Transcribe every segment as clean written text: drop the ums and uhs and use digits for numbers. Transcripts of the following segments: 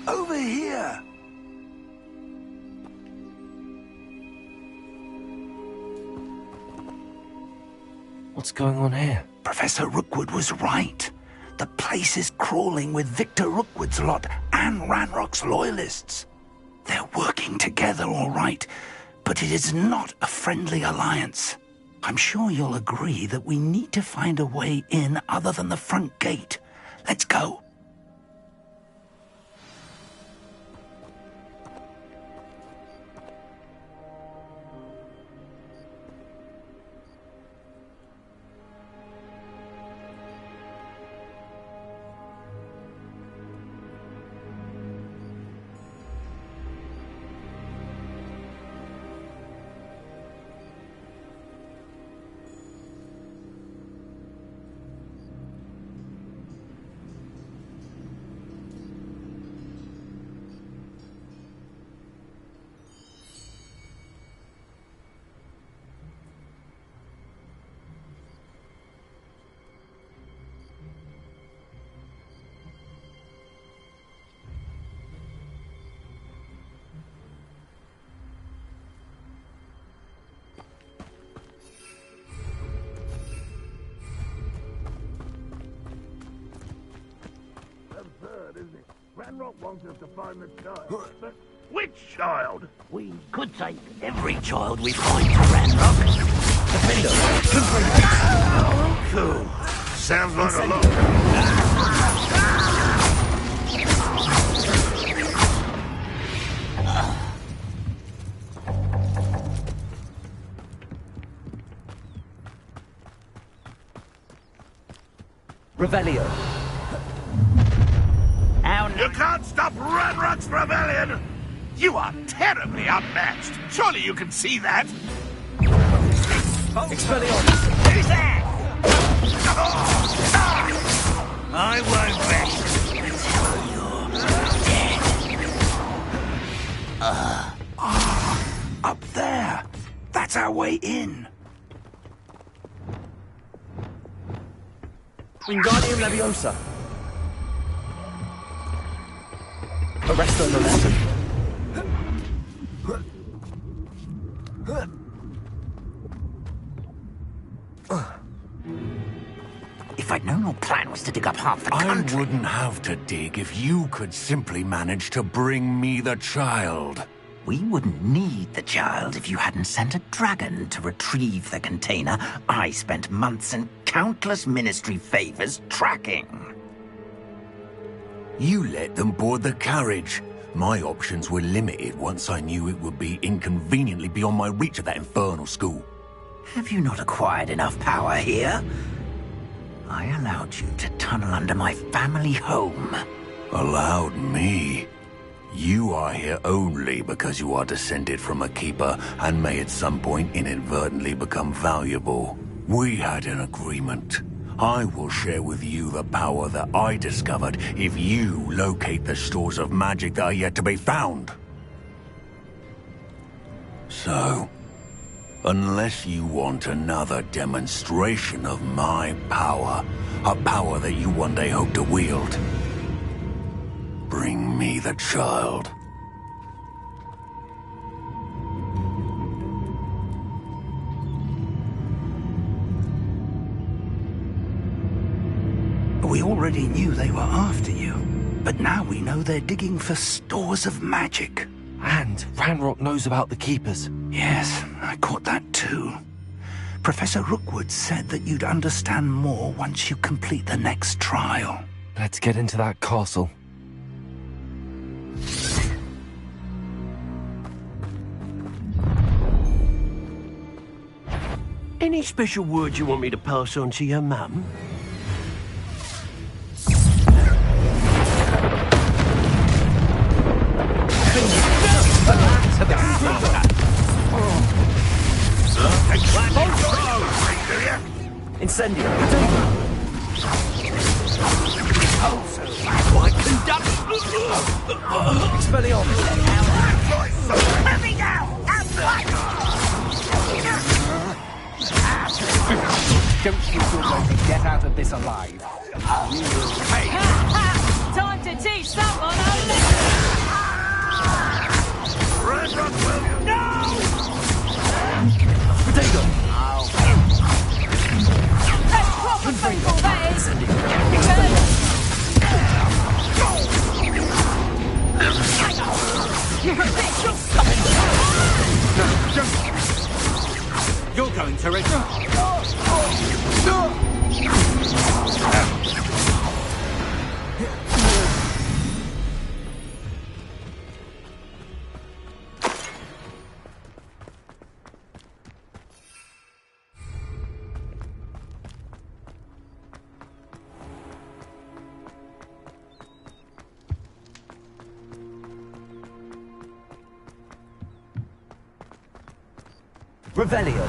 Over here! What's going on here? Professor Rookwood was right. The place is crawling with Victor Rookwood's lot and Ranrock's loyalists. They're working together, all right, but it is not a friendly alliance. I'm sure you'll agree that we need to find a way in other than the front gate. Let's go. Ranrock wants us to find the child, but which child? We could take every child we find to Ranrock. Cool. Sounds like a lot. Revelio. You can't stop Ranrock's rebellion! You are terribly outmatched. Surely you can see that. Expelliarmus. Who's that? I won't rest until you're dead. Up there. That's our way in. Wingardium Leviosa. Arresto Momentum. If I'd known your plan was to dig up half the country... I wouldn't have to dig if you could simply manage to bring me the child. We wouldn't need the child if you hadn't sent a dragon to retrieve the container I spent months and countless ministry favors tracking. You let them board the carriage. My options were limited once I knew it would be inconveniently beyond my reach at that infernal school. Have you not acquired enough power here? I allowed you to tunnel under my family home. Allowed me? You are here only because you are descended from a keeper and may at some point inadvertently become valuable. We had an agreement. I will share with you the power that I discovered if you locate the stores of magic that are yet to be found. So, unless you want another demonstration of my power, a power that you one day hope to wield, bring me the child. We already knew they were after you, but now we know they're digging for stores of magic. And Ranrock knows about the Keepers. Yes, I caught that too. Professor Rookwood said that you'd understand more once you complete the next trial. Let's get into that castle. Any special words you want me to pass on to your mum? Incendio. Expelliarmus. Don't think you're going to get out of this alive. Time to teach someone a lesson! Revelio.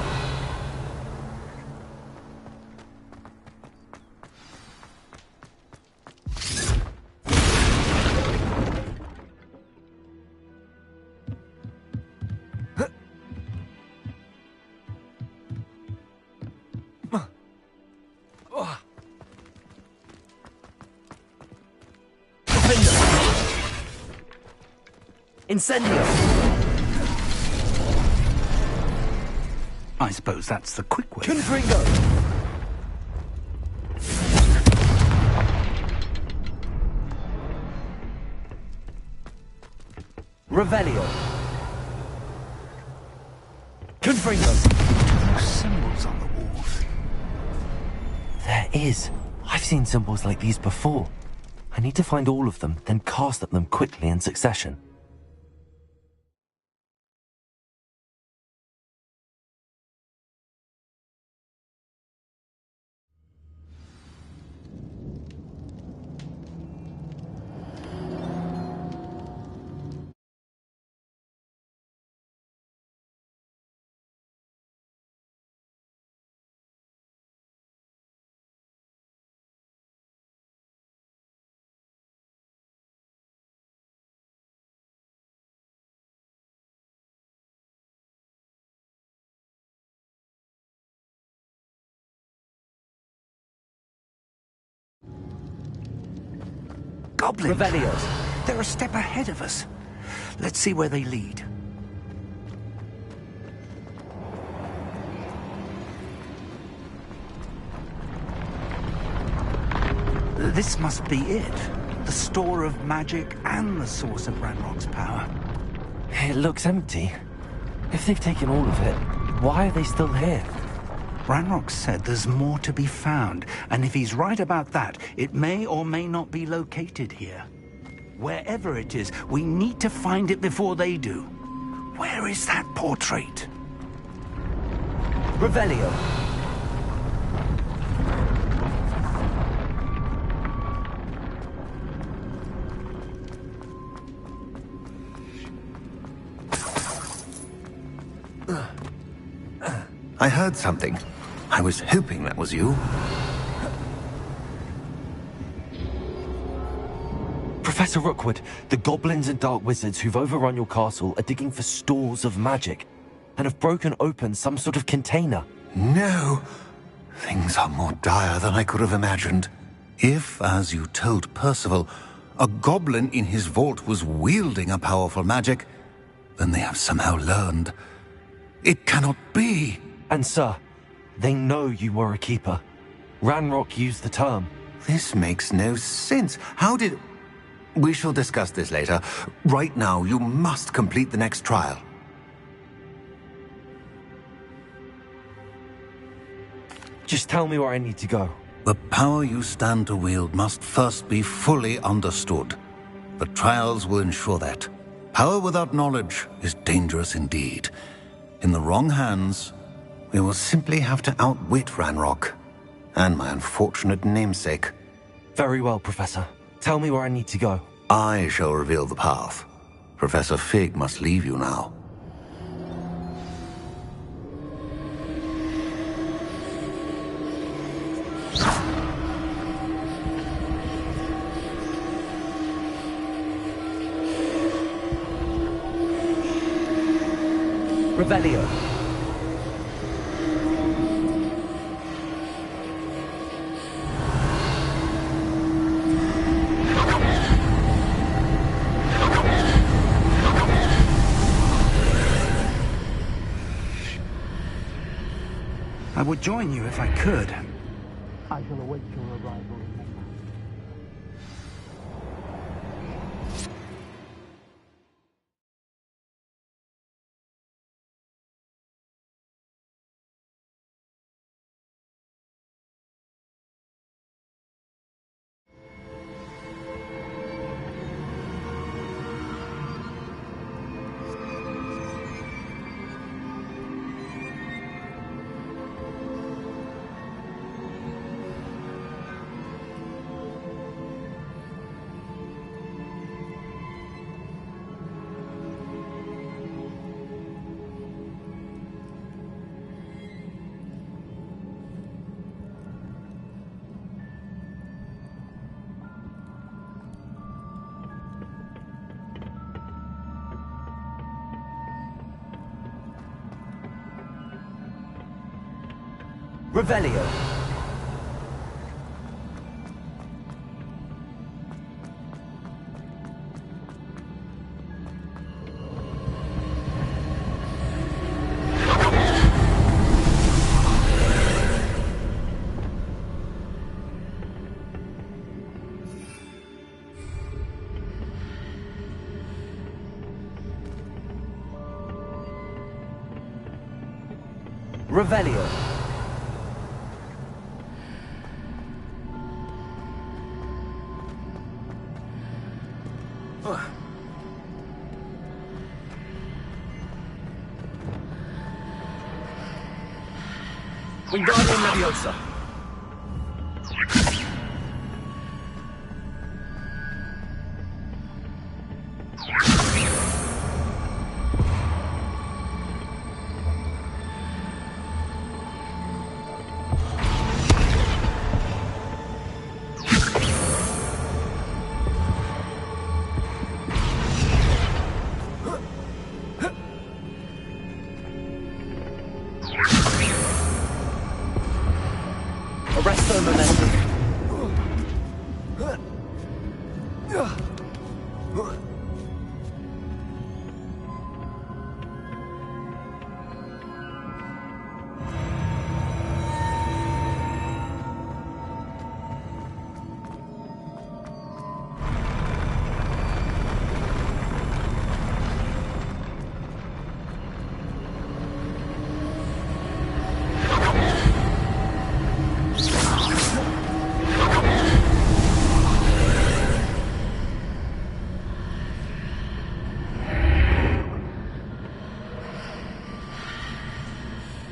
Incendio! I suppose that's the quick way. Confringo! Revelio! Confringo! Symbols on the walls. There is. I've seen symbols like these before. I need to find all of them, then cast at them quickly in succession. Goblins. Revelios. They're a step ahead of us. Let's see where they lead. This must be it. The store of magic and the source of Ranrock's power. It looks empty. If they've taken all of it, why are they still here? Ranrock said there's more to be found, and if he's right about that, it may or may not be located here. Wherever it is, we need to find it before they do. Where is that portrait? Revelio. I heard something. I was hoping that was you. Professor Rookwood, the goblins and dark wizards who've overrun your castle are digging for stores of magic and have broken open some sort of container. No! Things are more dire than I could have imagined. If, as you told Percival, a goblin in his vault was wielding a powerful magic, then they have somehow learned. It cannot be! And sir, they know you were a keeper. Ranrock used the term. This makes no sense. How did... We shall discuss this later. Right now, you must complete the next trial. Just tell me where I need to go. The power you stand to wield must first be fully understood. The trials will ensure that. Power without knowledge is dangerous indeed. In the wrong hands, we will simply have to outwit Ranrock and my unfortunate namesake. Very well, Professor. Tell me where I need to go. I shall reveal the path. Professor Fig must leave you now. Revelio. I would join you if I could. I shall await your arrival. Revelio. Revelio. Wingardium Leviosa. Arresto momentum.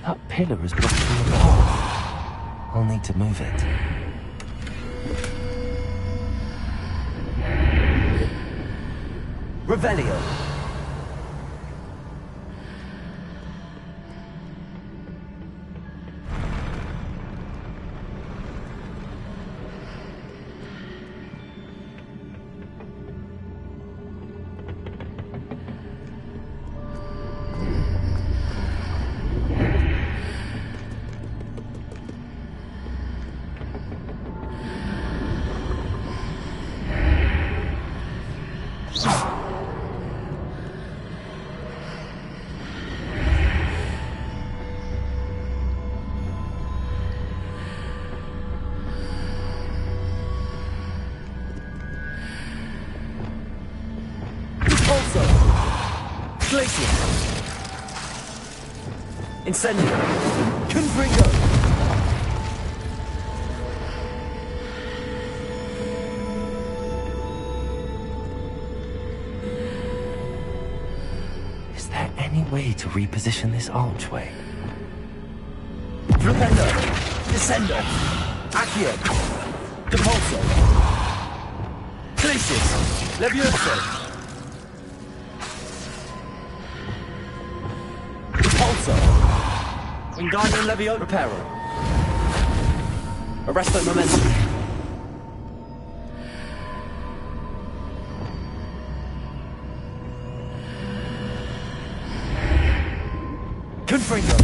That pillar is blocking the path. I'll need to move it. Revelio. Glacier. Incendio. Confringo. Is there any way to reposition this archway? Flipendo. Descendo. Accio. Depulso. Glacius. Levioso. Repulso. Wingardium Leviosa. Reparo. Arresto momentum. Confringo.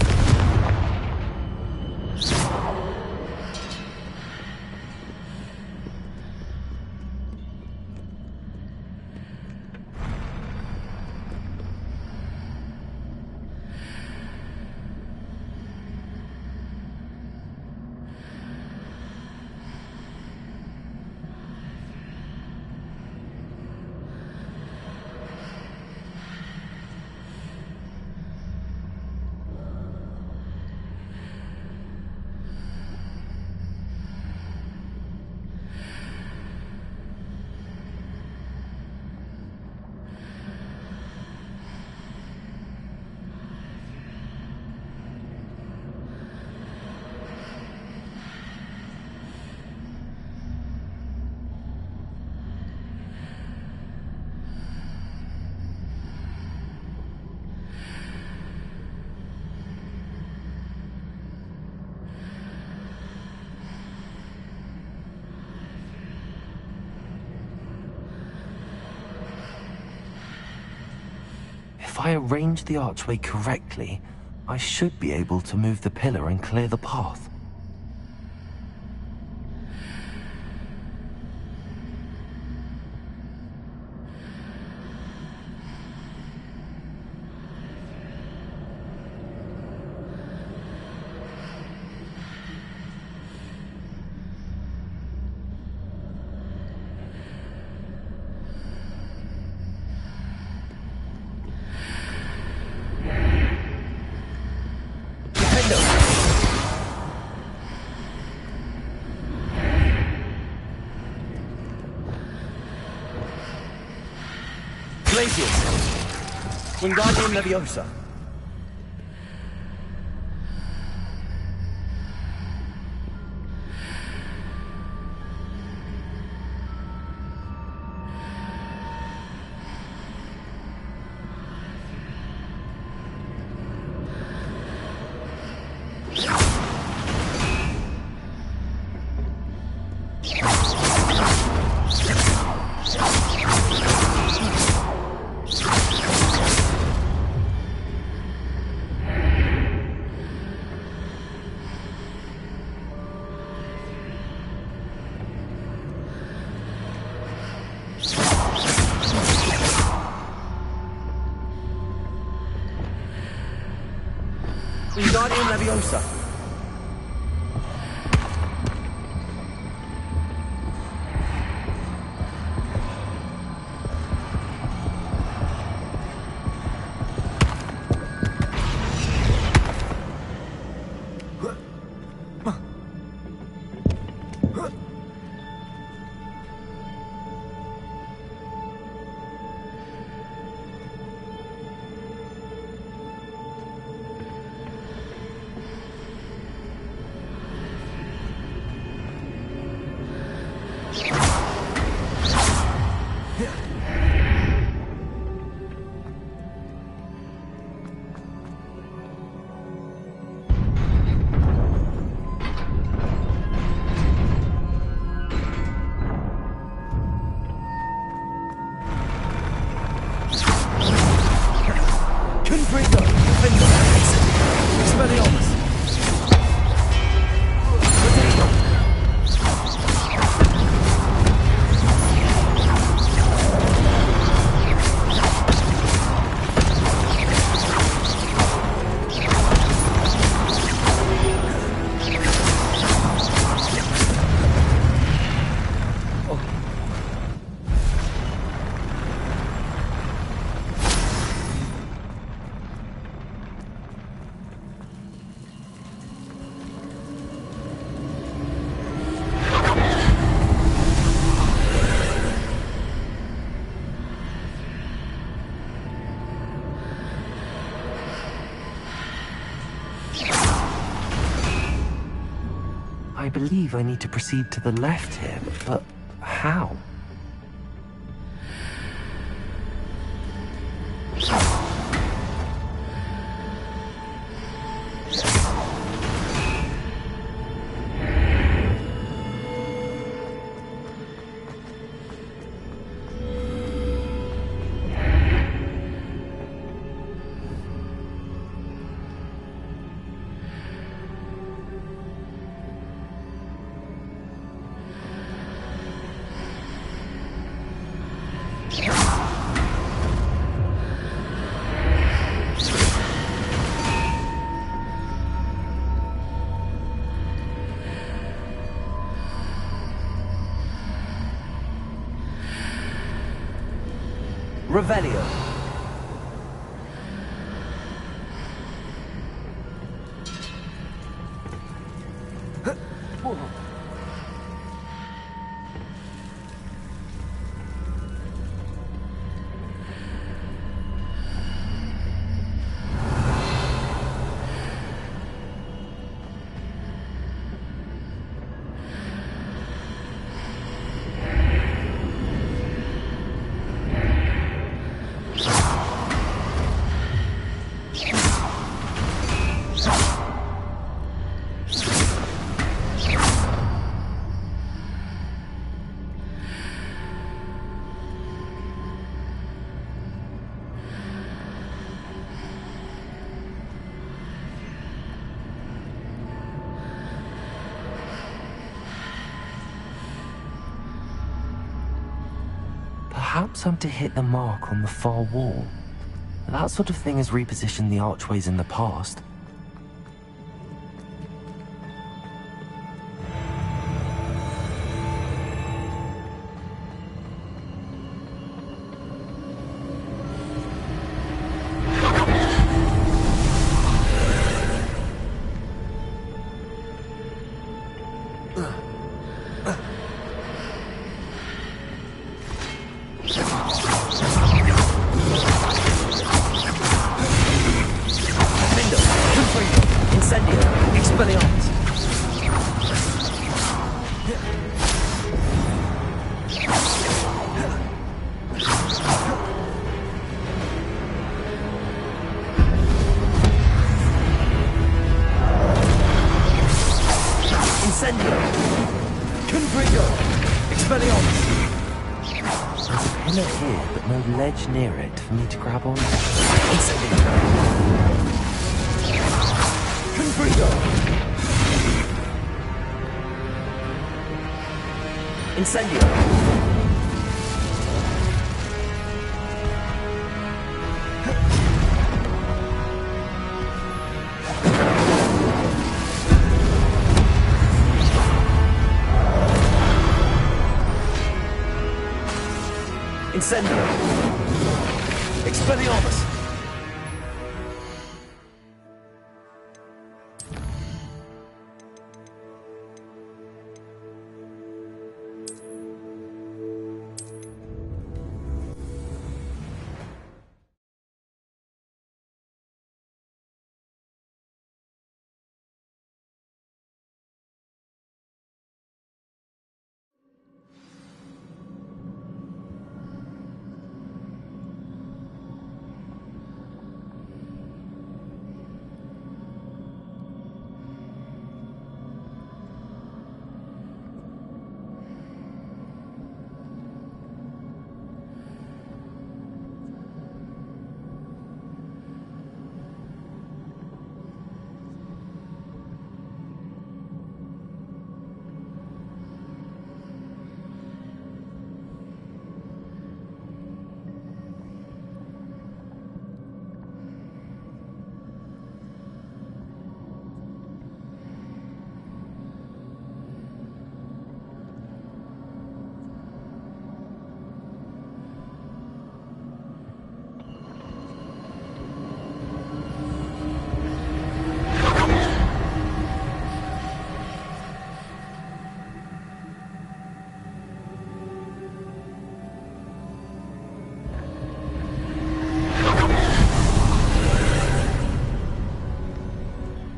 If I arrange the archway correctly, I should be able to move the pillar and clear the path. Glacius! Wingardium Leviosa! Wingardium Leviosa! I believe I need to proceed to the left here, but how? Revelio. Perhaps I'm to hit the mark on the far wall. That sort of thing has repositioned the archways in the past. There's a pillar here, but no ledge near it for me to grab on. Incendio! Incendio! Expelliarmus!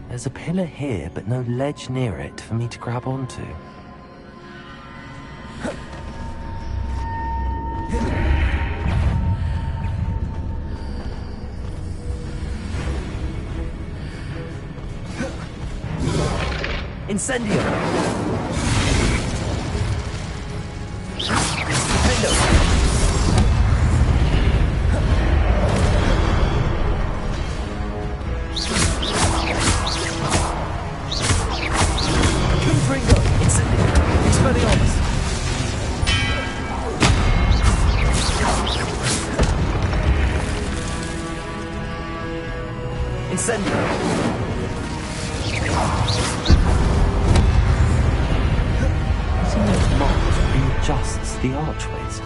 There's a pillar here, but no ledge near it for me to grab onto. Incendio! Window! The archways.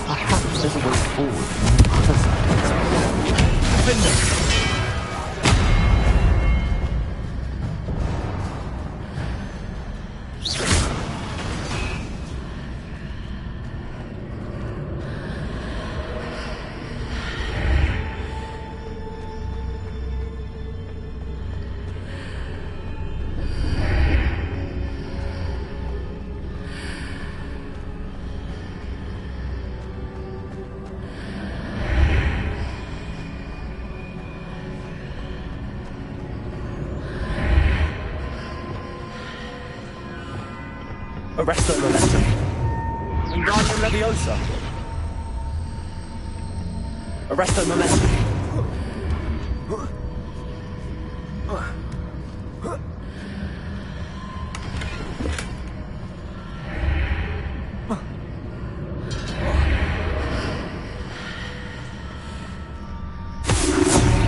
Perhaps there's a way forward from the other side. Window! Arresto Momentum. Wingardium Leviosa. Arresto Momentum.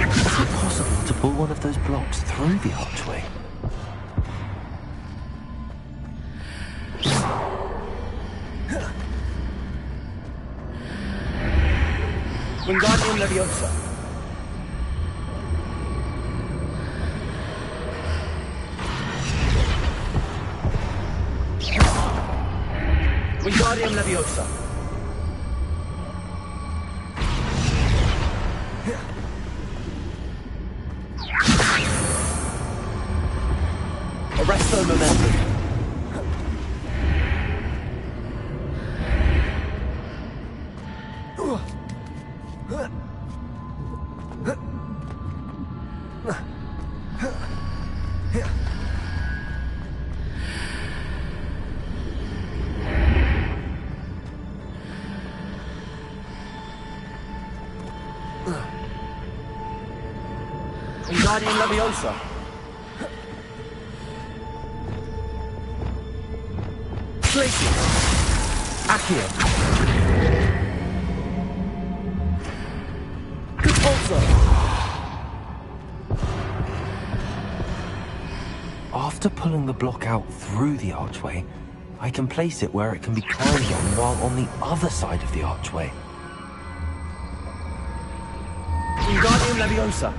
Is it possible to pull one of those blocks through the archway? Wingardium Leviosa. Wingardium Leviosa. Arresto Momentum. Wingardium Leviosa. Glacius. Accio. Repulsor. After pulling the block out through the archway, I can place it where it can be climbed on while on the other side of the archway. Wingardium Leviosa.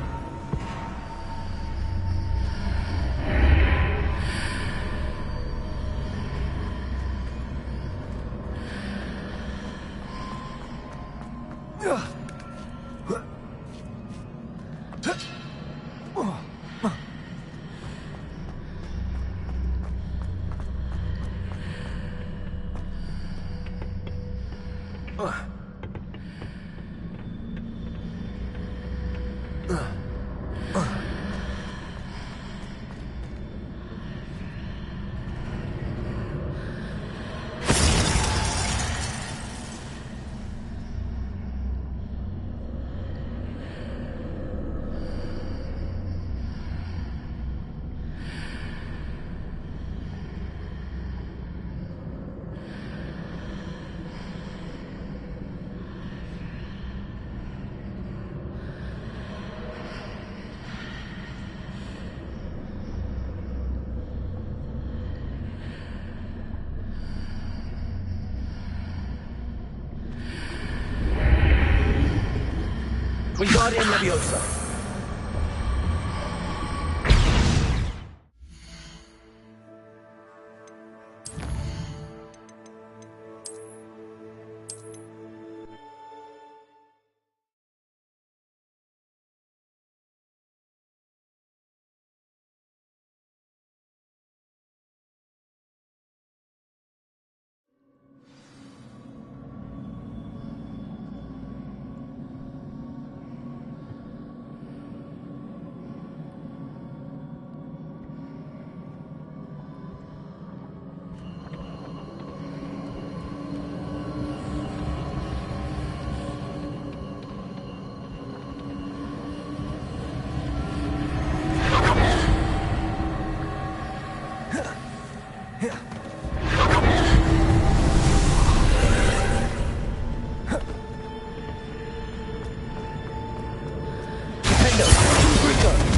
Wingardium Leviosa.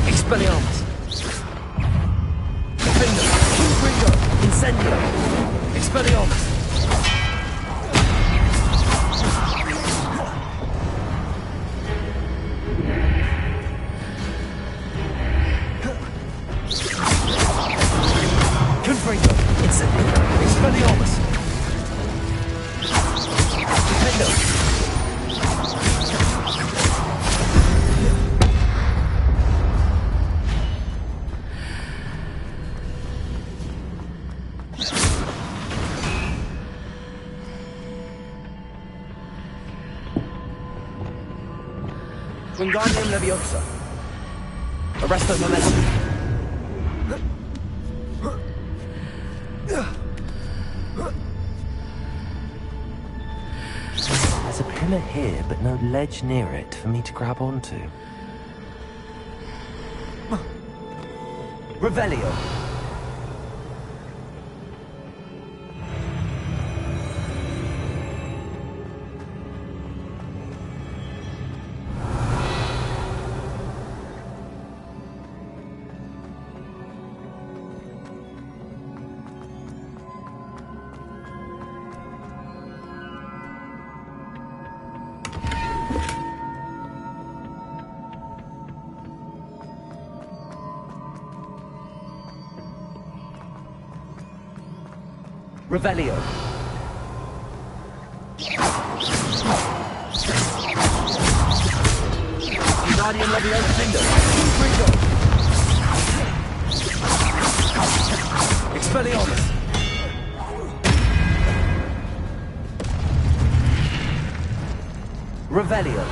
Expelliarmus. Defender. Gringo. Incendio. Expelliarmus. Confringo. Incendio. Expelliarmus. Defender. Wingardium Leviosa. Arresto Momentum. There's a pillar here, but no ledge near it for me to grab onto. Revelio. Revelio. Wingardium Leviosa. Defender. Gringo. Expelliarmus. Revelio.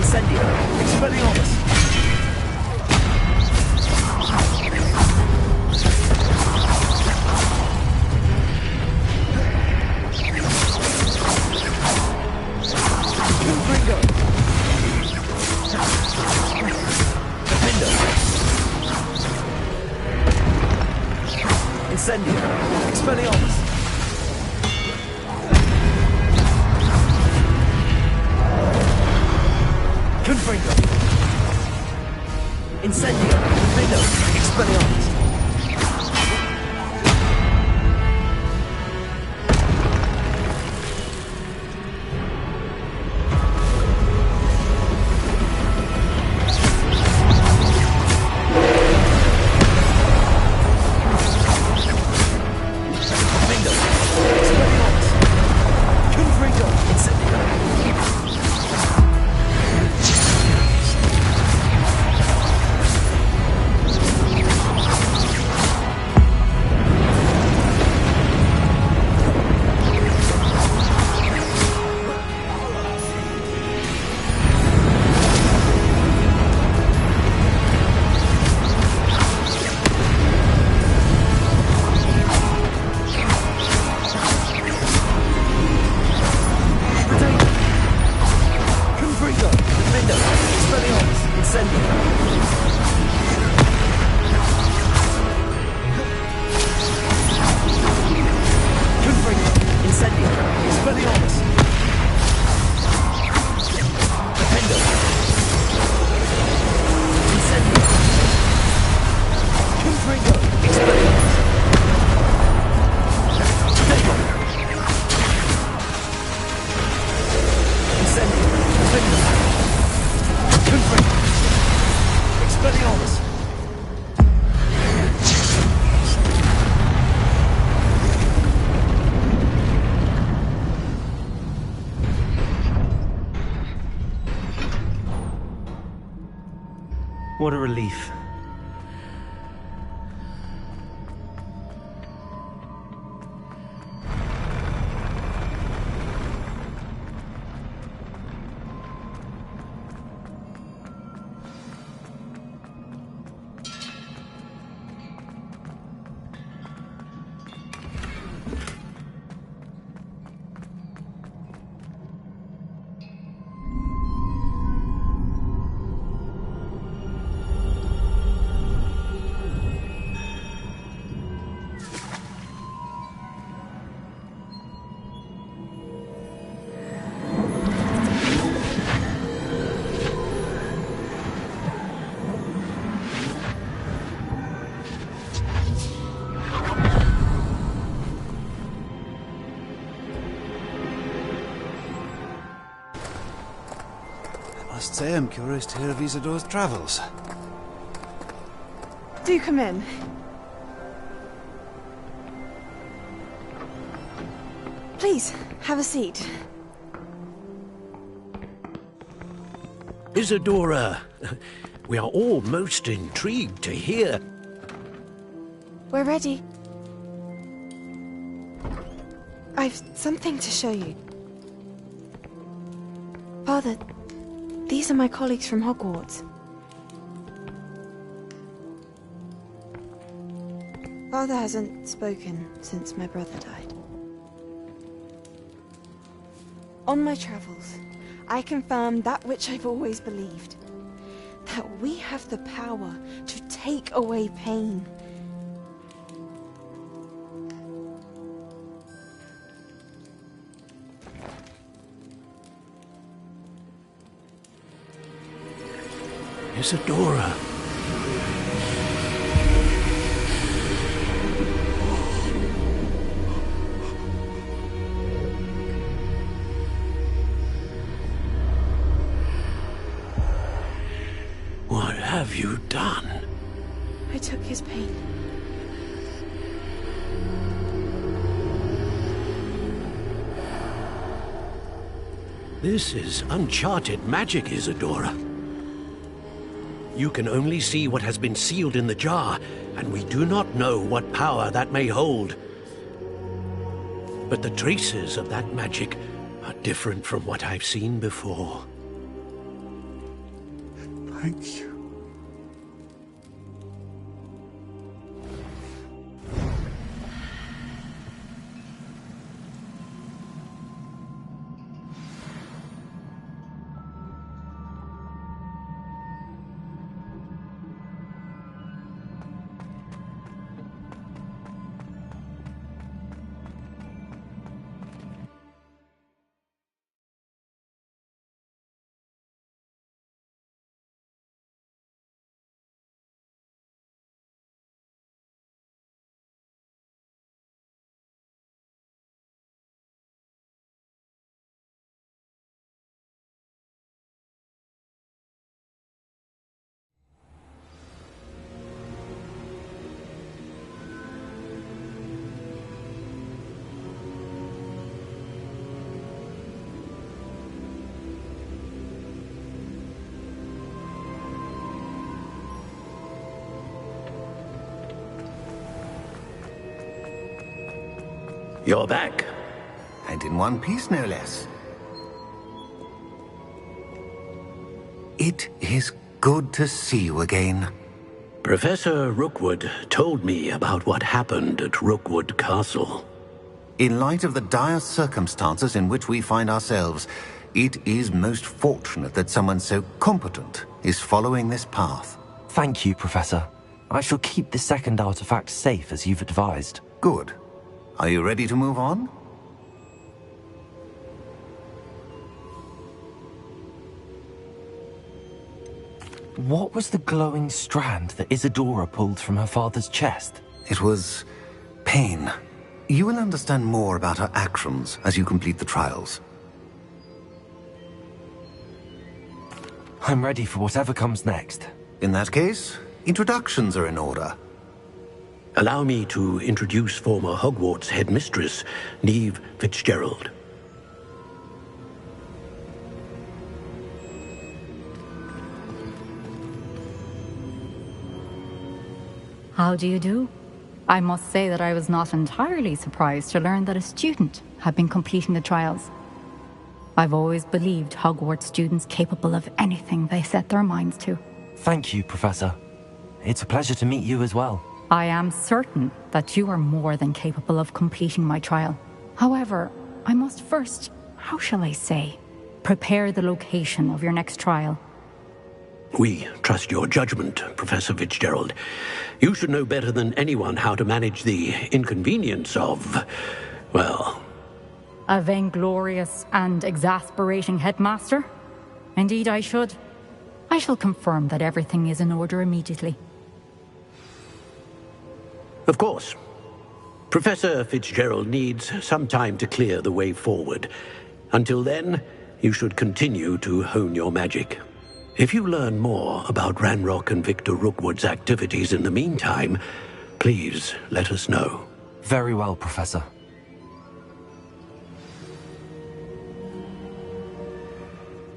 Incendio! Expelliarmus! Confringo! Defendo! Incendio! Expelliarmus! Confringo! Incendio! Defendo! Expelliarmus! What a relief. I must say I'm curious to hear of Isadora's travels. Do come in. Please, have a seat. Isadora, we are all most intrigued to hear. We're ready. I've something to show you. Father, these are my colleagues from Hogwarts. Father hasn't spoken since my brother died. On my travels, I confirmed that which I've always believed. That we have the power to take away pain. Isadora. What have you done? I took his pain. This is uncharted magic, Isadora. You can only see what has been sealed in the jar, and we do not know what power that may hold. But the traces of that magic are different from what I've seen before. Thank you. You're back. And in one piece, no less. It is good to see you again. Professor Rookwood told me about what happened at Rookwood Castle. In light of the dire circumstances in which we find ourselves, it is most fortunate that someone so competent is following this path. Thank you, Professor. I shall keep the second artifact safe as you've advised. Good. Are you ready to move on? What was the glowing strand that Isadora pulled from her father's chest? It was pain. You will understand more about her actions as you complete the trials. I'm ready for whatever comes next. In that case, introductions are in order. Allow me to introduce former Hogwarts headmistress, Neve Fitzgerald. How do you do? I must say that I was not entirely surprised to learn that a student had been completing the trials. I've always believed Hogwarts students capable of anything they set their minds to. Thank you, Professor. It's a pleasure to meet you as well. I am certain that you are more than capable of completing my trial. However, I must first, how shall I say, prepare the location of your next trial. We trust your judgment, Professor Fitzgerald. You should know better than anyone how to manage the inconvenience of, well... A vainglorious and exasperating headmaster? Indeed I should. I shall confirm that everything is in order immediately. Of course. Professor Fitzgerald needs some time to clear the way forward. Until then, you should continue to hone your magic. If you learn more about Ranrock and Victor Rookwood's activities in the meantime, please let us know. Very well, Professor.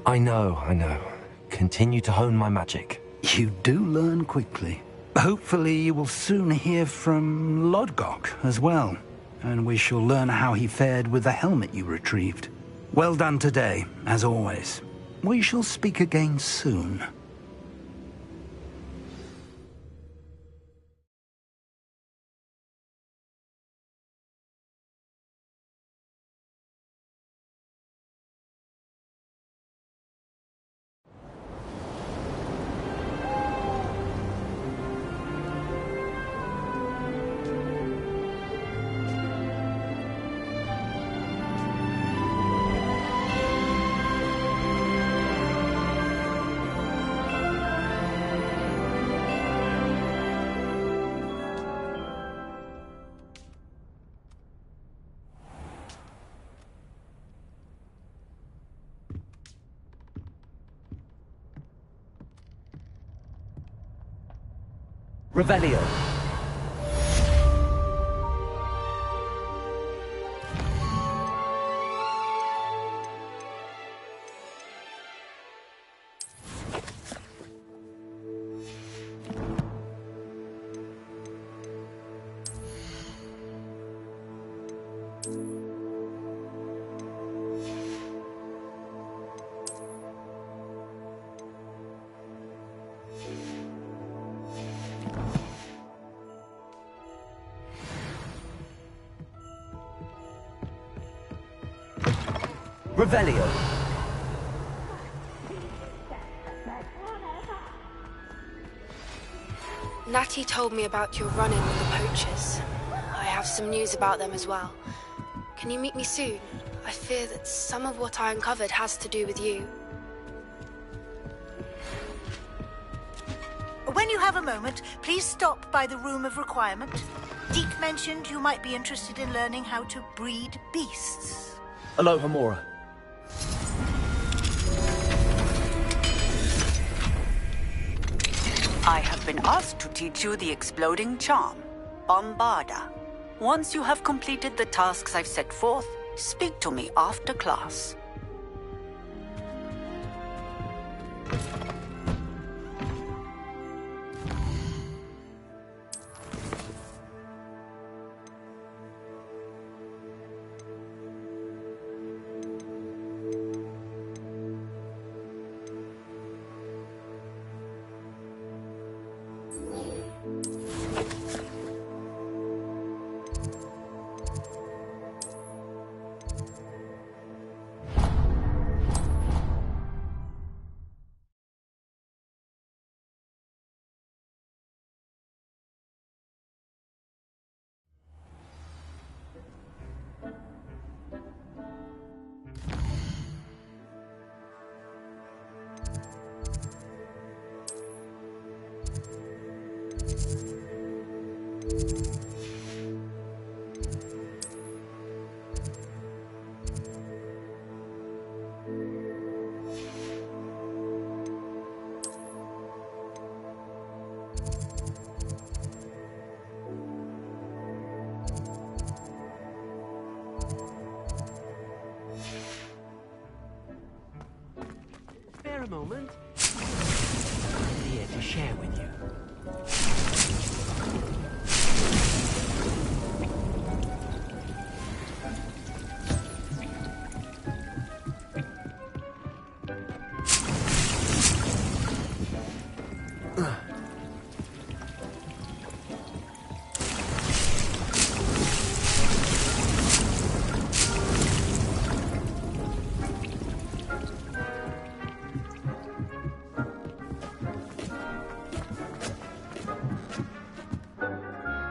I know. Continue to hone my magic. You do learn quickly. Hopefully you will soon hear from Lodgok as well, and we shall learn how he fared with the helmet you retrieved. Well done today, as always. We shall speak again soon. Revelio. Revelio. Natty told me about your run-in with the poachers. I have some news about them as well. Can you meet me soon? I fear that some of what I uncovered has to do with you. When you have a moment, please stop by the Room of Requirement. Deke mentioned you might be interested in learning how to breed beasts. Aloha Mora. I have been asked to teach you the exploding charm, Bombarda. Once you have completed the tasks I've set forth, speak to me after class. Spare a moment. I'm here to share with you.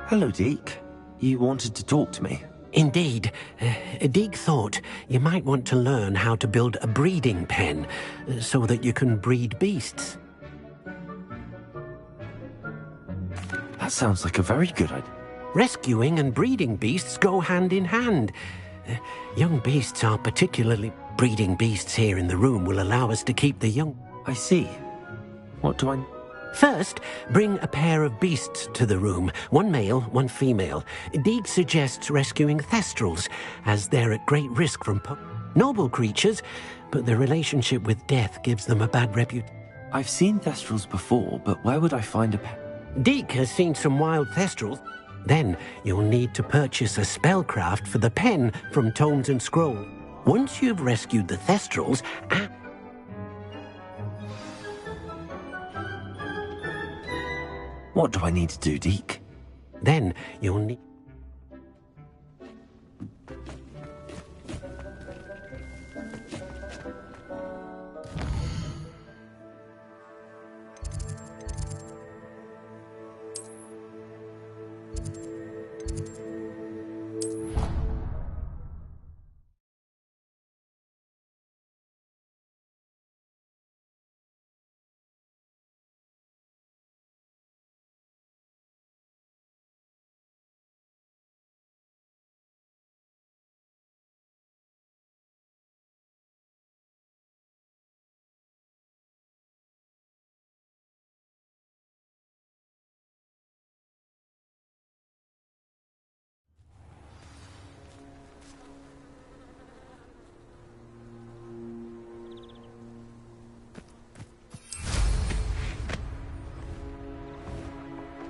Hello, Deke. You wanted to talk to me? Indeed. Deke thought you might want to learn how to build a breeding pen so that you can breed beasts. That sounds like a very good idea. Rescuing and breeding beasts go hand in hand. Young beasts are particularly... Breeding beasts here in the room will allow us to keep the young... I see. What do I... First, bring a pair of beasts to the room. One male, one female. Deke suggests rescuing thestrals, as they're at great risk from noble creatures, but their relationship with death gives them a bad reputation. I've seen thestrals before, but where would I find a pet? Deke has seen some wild thestrals. Then you'll need to purchase a spellcraft for the pen from Tomes and Scrolls. Once you've rescued the thestrals... What do I need to do, Deke? Then you'll need...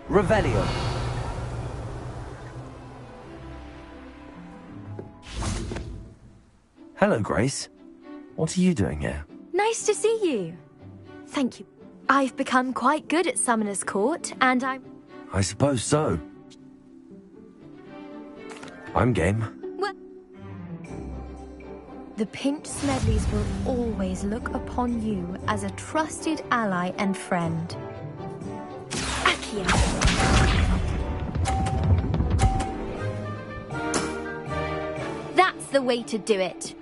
Revelio. Hello, Grace. What are you doing here? Nice to see you. Thank you. I've become quite good at Summoner's Court, and I suppose so. I'm game. Well... The Pinch Smedleys will always look upon you as a trusted ally and friend. Akia. That's the way to do it.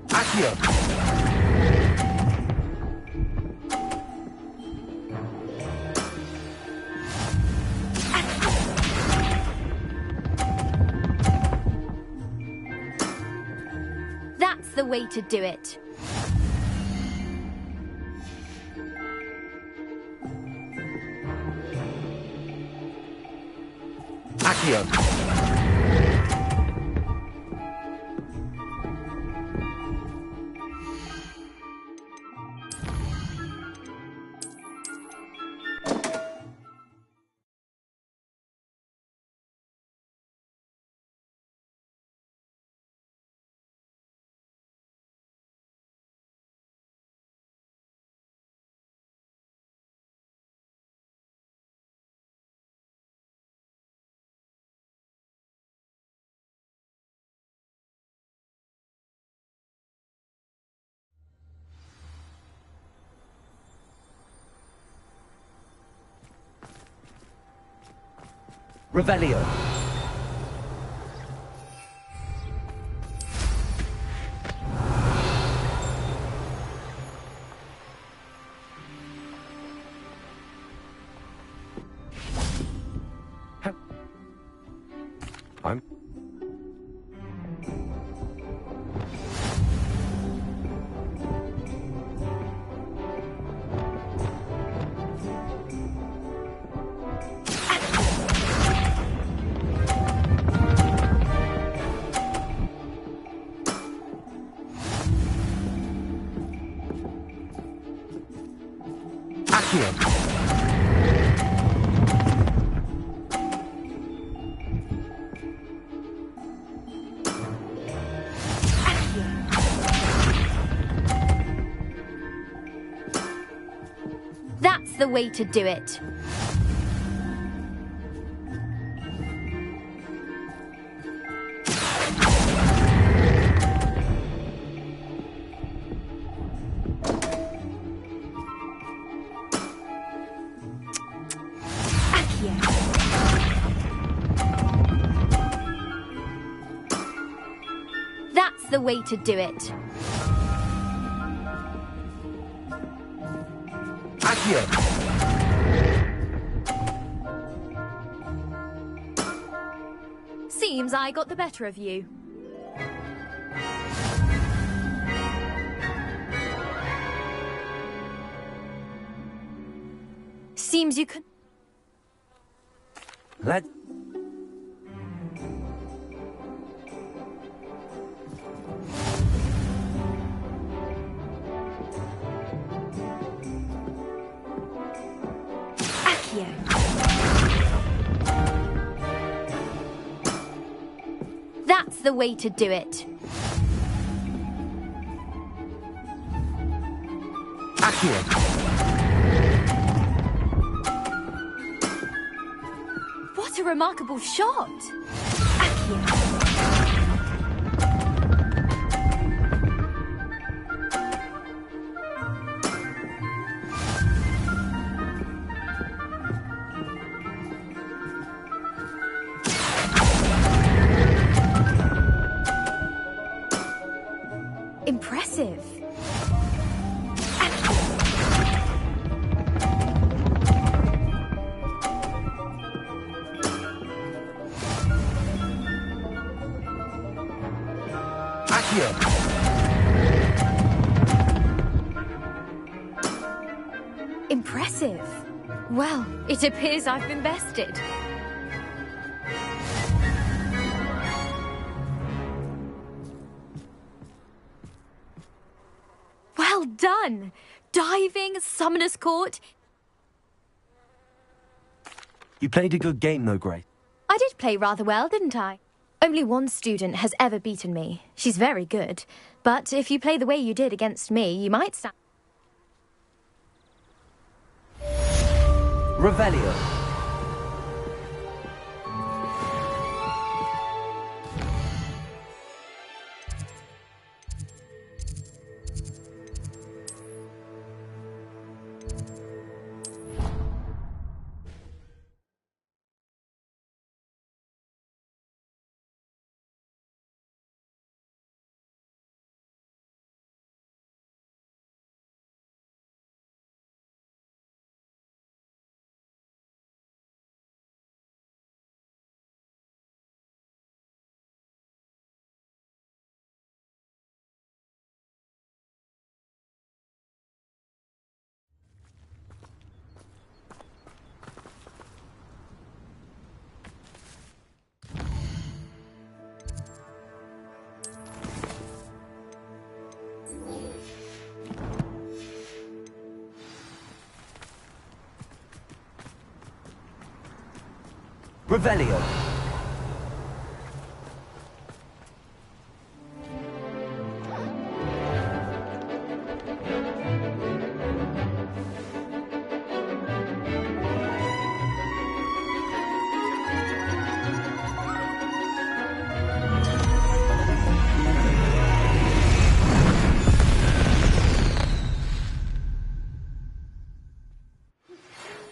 Akia! That's the way to do it. Akia! Revelio. I'm... That's the way to do it. That's the way to do it. Akia! Seems I got the better of you. Seems you can... Let... That's the way to do it. Akia! What a remarkable shot! Akia. Impressive. Akia! Impressive. Well, it appears I've been bested. Well done! Diving, Summoner's Court. You played a good game though, Grace. I did play rather well, didn't I? Only one student has ever beaten me. She's very good. But if you play the way you did against me, you might stand... Revelio. Revelio.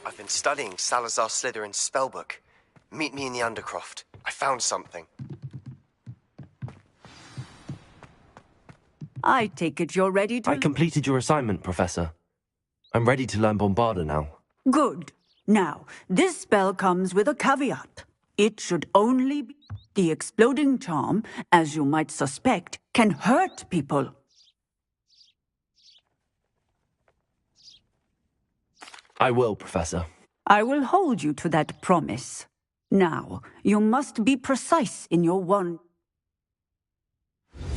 I've been studying Salazar Slytherin's spellbook. Meet me in the Undercroft. I found something. I take it you're ready to... I completed your assignment, Professor. I'm ready to learn Bombarda now. Good. Now, this spell comes with a caveat. It should only be... The exploding charm, as you might suspect, can hurt people. I will, Professor. I will hold you to that promise. Now, you must be precise in your wand.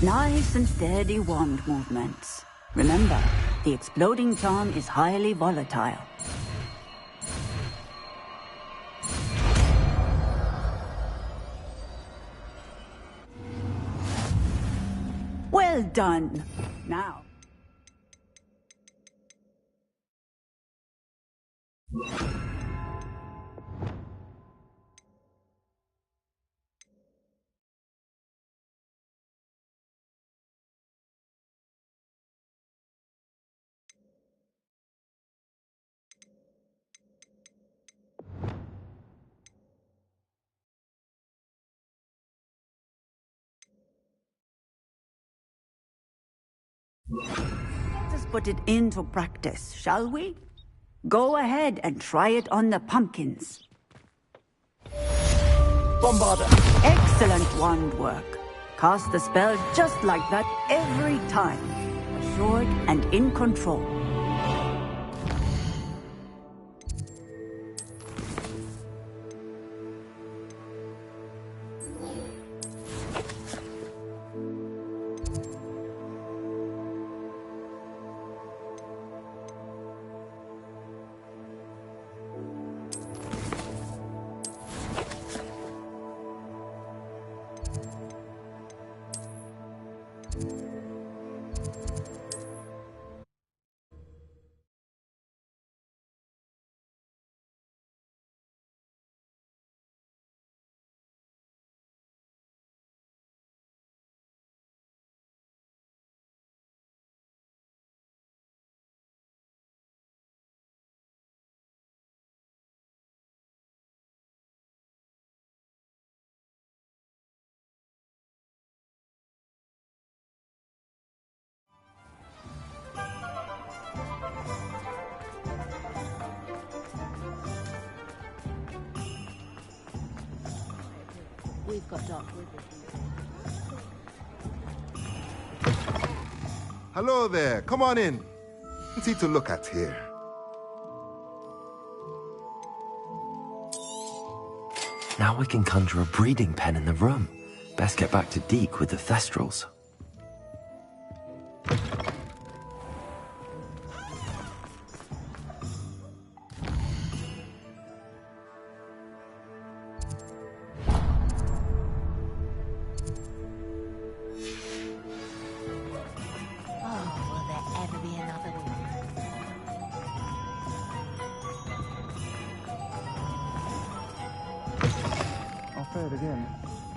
Nice and steady wand movements. Remember, the exploding charm is highly volatile. Well done. Now. Let us put it into practice, shall we? Go ahead and try it on the pumpkins. Bombarda! Excellent wand work. Cast the spell just like that every time. Assured and in control. We've got Doc with us. Hello there. Come on in. Plenty to look at here. Now we can conjure a breeding pen in the room. Best get back to Deke with the Thestrals.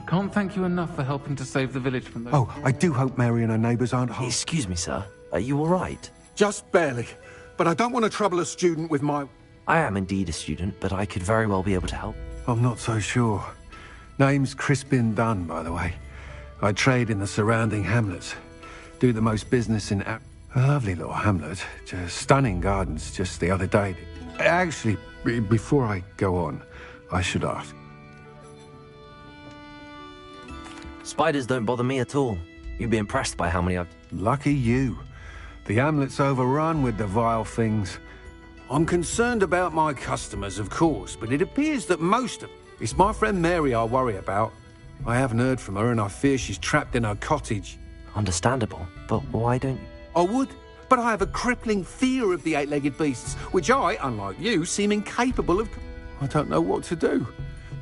Can't thank you enough for helping to save the village from those... Oh, I do hope Mary and her neighbours aren't harmed. Excuse me, sir. Are you all right? Just barely. But I don't want to trouble a student with my... I am indeed a student, but I could very well be able to help. I'm not so sure. Name's Crispin Dunn, by the way. I trade in the surrounding hamlets. Do the most business in... A lovely little hamlet. Just stunning gardens just the other day. Actually, before I go on, I should ask. Spiders don't bother me at all. You'd be impressed by how many I've... Lucky you. The hamlet's overrun with the vile things. I'm concerned about my customers, of course, but it appears that most of... It's my friend Mary I worry about. I haven't heard from her and I fear she's trapped in her cottage. Understandable, but why don't you... I would, but I have a crippling fear of the eight-legged beasts, which I, unlike you, seem incapable of... I don't know what to do.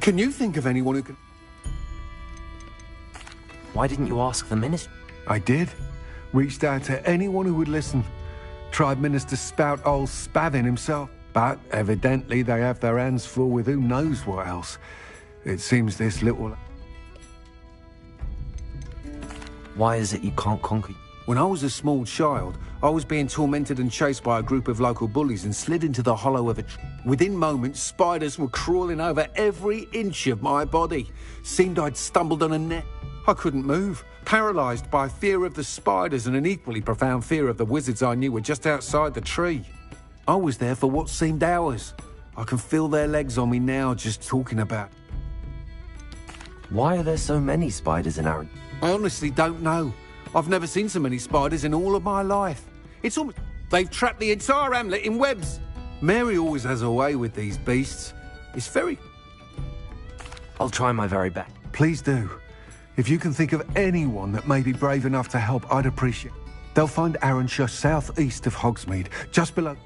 Can you think of anyone who can... Why didn't you ask the minister? I did. Reached out to anyone who would listen. Tried Minister Spout old Spavin himself. But evidently they have their hands full with who knows what else. It seems this little... Why is it you can't conquer... When I was a small child, I was being tormented and chased by a group of local bullies and slid into the hollow of a tree. Within moments, spiders were crawling over every inch of my body. Seemed I'd stumbled on a net. I couldn't move, paralysed by fear of the spiders and an equally profound fear of the wizards I knew were just outside the tree. I was there for what seemed hours. I can feel their legs on me now just talking about it. Why are there so many spiders in Aaron? I honestly don't know. I've never seen so many spiders in all of my life. It's almost... They've trapped the entire hamlet in webs. Mary always has a way with these beasts. It's very... I'll try my very best. Please do. If you can think of anyone that may be brave enough to help, I'd appreciate it. They'll find Arranshire southeast of Hogsmeade, just below...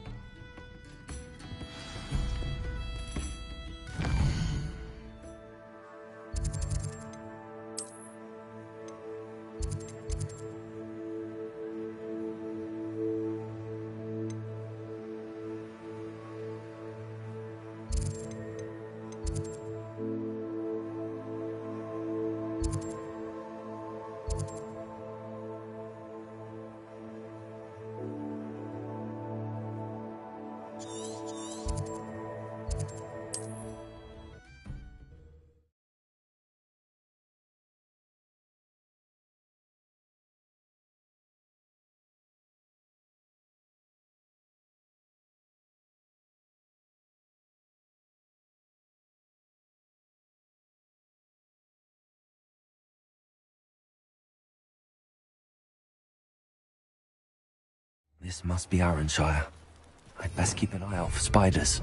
This must be Arranshire. I'd best keep an eye out for spiders.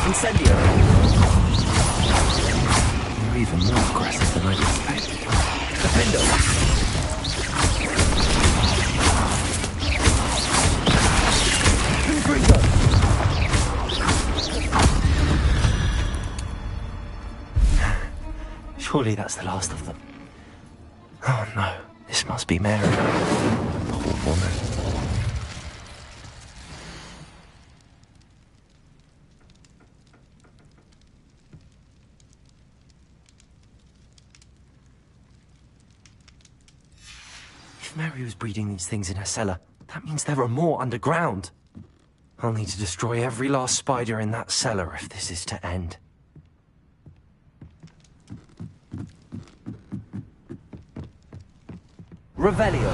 Incendio! You're even more aggressive than I'd expected. Defendo! Surely that's the last of them. Oh no, this must be Mary. Poor woman. If Mary was breeding these things in her cellar, that means there are more underground. I'll need to destroy every last spider in that cellar if this is to end. Revelio.